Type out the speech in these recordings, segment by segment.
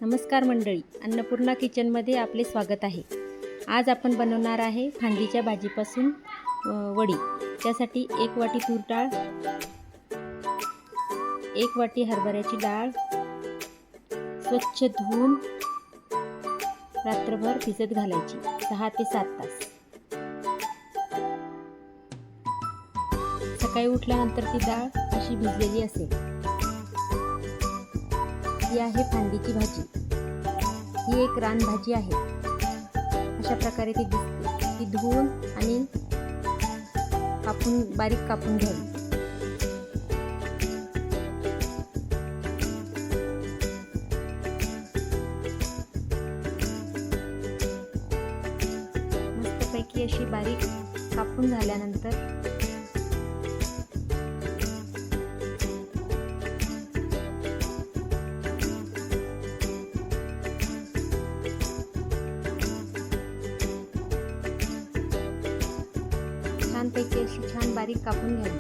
नमस्कार मंडळी, अन्नपूर्णा किचनमध्ये आपले स्वागत आहे। आज आपण बनवणार आहे फांदीच्या भाजीपासून वडी। त्यासाठी 1 वाटी तूर डाळ, 1 वाटी हरभऱ्याची डाळ स्वच्छ धुवून रात्रभर भिजत घालायची 6 ते 7 तास। सकाळी उठल्यानंतर ती डाळ अशी भिजलेली असेल। ही आहे फांदीची भाजी। ही एक रानभाजी आहे। अशा प्रकारे ती दिसते। ती धुवून आणि बारीक कापून घ्यावी। मस्तपैकी अशी बारीक कापून झाल्यानंतर छानपैकी अशी छान बारीक कापून घ्यावी।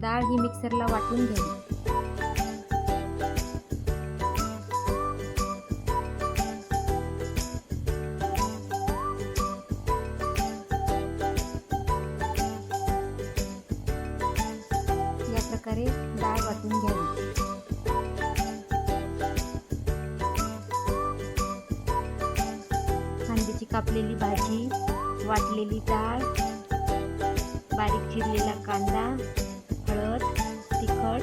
डाळ ही मिक्सरला वाटून घ्यावी। या प्रकारे डाळ वाटून घ्यावी। फांदीची कापलेली भाजी, वाटलेली डाळ, बारीक चिरलेला कांदा, हळद, तिखट,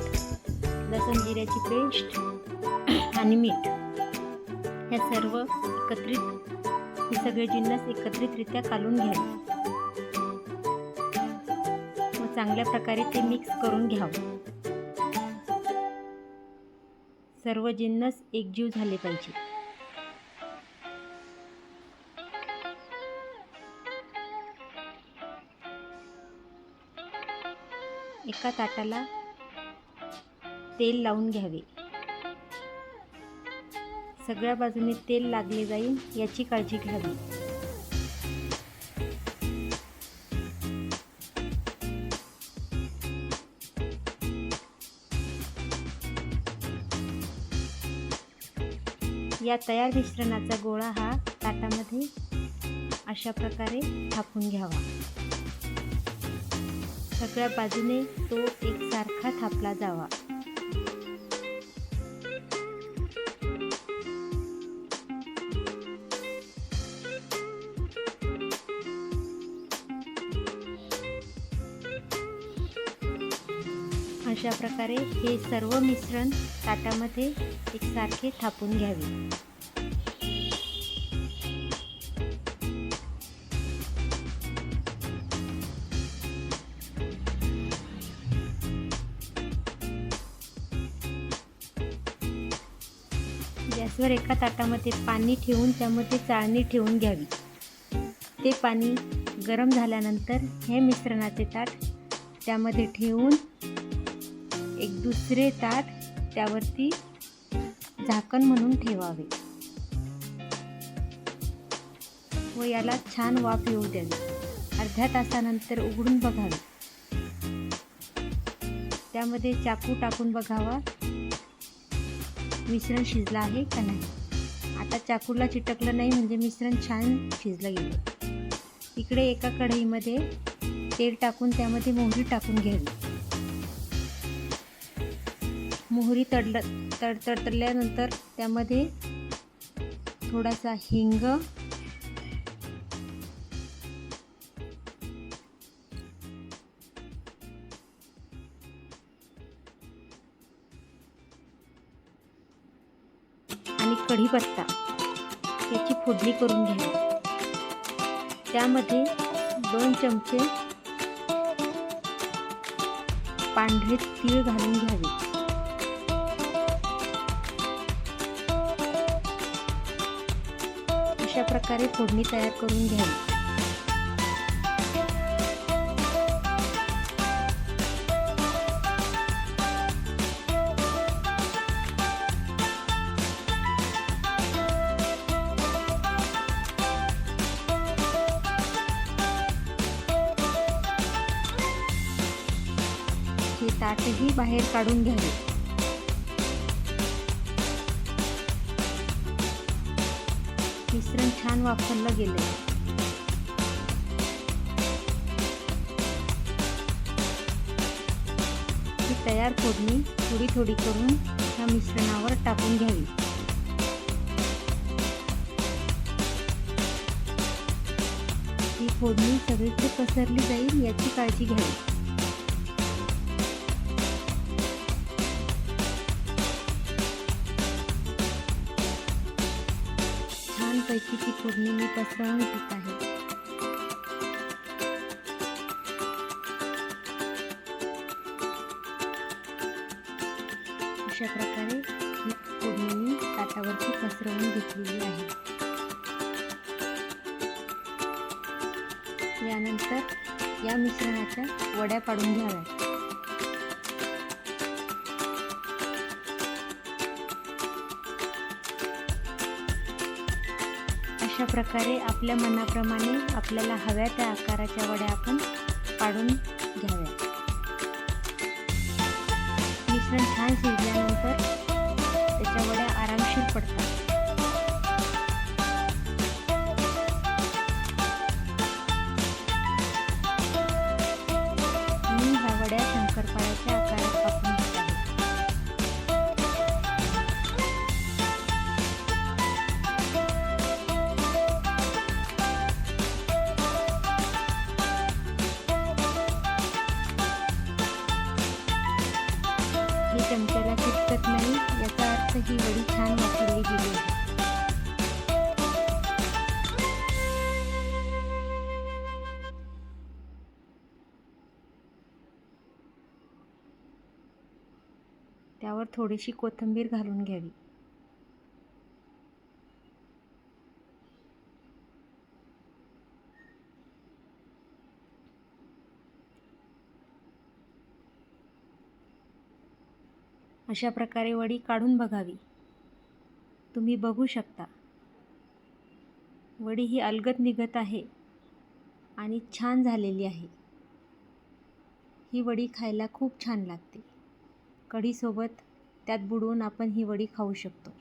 लसूण जिऱ्याची पेस्ट आणि मीठ हे सगळे जिन्नस एकत्रितरित्या कालून घ्यावे व चांगल्या प्रकारे ते मिक्स करून घ्यावे। सर्व जिन्नस एकजीव झाले पाहिजे। एका ताटाला तेल लावून घ्यावे। सगळ्या बाजूने तेल लागले जाईल याची काळजी घ्यावी। या तयार मिश्रणाचा गोळा हा ताटामध्ये अशा प्रकारे थापून घ्यावा। सगळ्या बाजूने तो एकसारखा थापला जावा। अशा प्रकारे हे सर्व मिश्रण ताटामध्ये एकसारखे थापून घ्यावे। गॅसवर एका ताटामध्ये पाणी ठेवून त्यामध्ये चाळणी ठेवून घ्यावी। ते पाणी गरम झाल्यानंतर हे मिश्रणाचे ताट त्यामध्ये ठेवून एक दुसरे ताट त्यावरती झाकण म्हणून ठेवावे व याला छान वाफ येऊ द्यावी। अर्ध्या तासानंतर उघडून बघावे। त्यामध्ये चाकू टाकून बघावा मिश्रण शिजलं आहे का नाही। आता चाकूला चिटकलं नाही म्हणजे मिश्रण छान शिजलं गेलं। इकडे एका कढईमध्ये तेल टाकून त्यामध्ये मोहरी टाकून घ्यावी। मोहरी तडतडल्यानंतर त्यामध्ये थोडासा हिंग, आणि कढीपत्ता याची फोडणी करून घ्यावी। त्यामध्ये 2 चमचे पांढरे तीळ घालून घ्यावे। अशा प्रकारे फोडणी तयार करून घ्यावी। हे ताटही बाहेर काढून घ्यावे। मिश्रण छान वाफरलं गेलं. ही तयार फोडणी थोडी थोडी करून ह्या मिश्रणावर टाकून घ्यावी. ही फोडणी सगळीकडे पसरली जाईल याची काळजी घ्यावी. छानपैकी ती फोडणी मी पसरवून घेत आहे. अशा प्रकारे ही फोडणी मी ताटावरती पसरवून घेतलेली आहे. यानंतर या मिश्रणाच्या वड्या पाडून घ्याव्या. अशा प्रकारे आपल्या मनाप्रमाणे आपल्याला हव्या त्या आकाराच्या वड्या आपण पाडून घ्याव्या. मिश्रण छान शिजल्यानंतर त्याच्या वड्या आरामशीर पडतात. मी ह्या वड्या शंकरपाळ्याच्या आकारात कापून घेत आहे. हे चमच्याला चिटकत नाही याचा अर्थ ही वडी छान वाफरली गेली आहे. त्यावर थोडीशी कोथिंबीर घालून घ्यावी. अशा प्रकारे वडी काढून बघावी. तुम्ही बघू शकता वडी ही अलगद निघत आहे आणि छान झालेली आहे. ही वडी खायला खूप छान लागते. कढीसोबत त्यात बुडवून आपण ही वडी खाऊ शकतो.